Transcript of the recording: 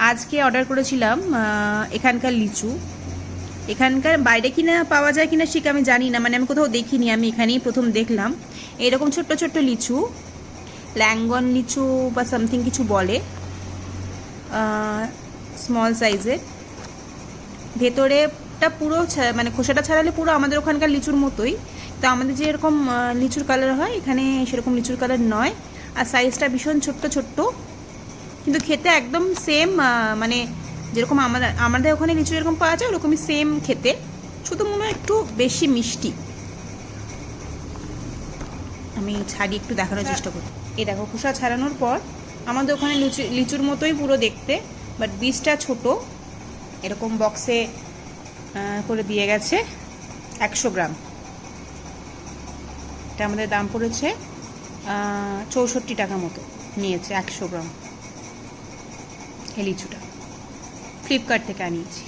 আজকে অর্ডার করেছিলাম এখানকার লিচু। এখানকার বাইরে কিনা পাওয়া যায় কিনা ঠিক আমি জানি না, মানে আমি কোথাও দেখিনি, আমি এখানেই প্রথম দেখলাম। এরকম ছোট্ট ছোট্ট লিচু, ল্যাঙ্গন লিচু বা সামথিং কিছু বলে, স্মল সাইজের। ভেতরেটা পুরো মানে খোসাটা ছাড়ালে পুরো আমাদের ওখানকার লিচুর মতোই। তো আমাদের যেরকম লিচুর কালার হয় এখানে সেরকম লিচুর কালার নয়। আর সাইজটা ভীষণ ছোট্ট ছোট্ট, কিন্তু খেতে একদম সেম, মানে যেরকম আমাদের ওখানে লিচু যেরকম পাওয়া যায় ওরকমই সেম খেতে, শুধু মনে হয় একটু বেশি মিষ্টি। আমি ছাড়ি একটু দেখানোর চেষ্টা করি। এই দেখো, খোসা ছাড়ানোর পর আমাদের ওখানে লিচুর মতোই পুরো দেখতে, বাট বীজটা ছোট। এরকম বক্সে করে দিয়ে গেছে 100 গ্রাম। এটা আমাদের দাম পড়েছে 64 টাকা মতো নিয়েছে 100 গ্রাম। এই লিচুটা ফ্লিপকার্ট থেকে আনিয়েছি।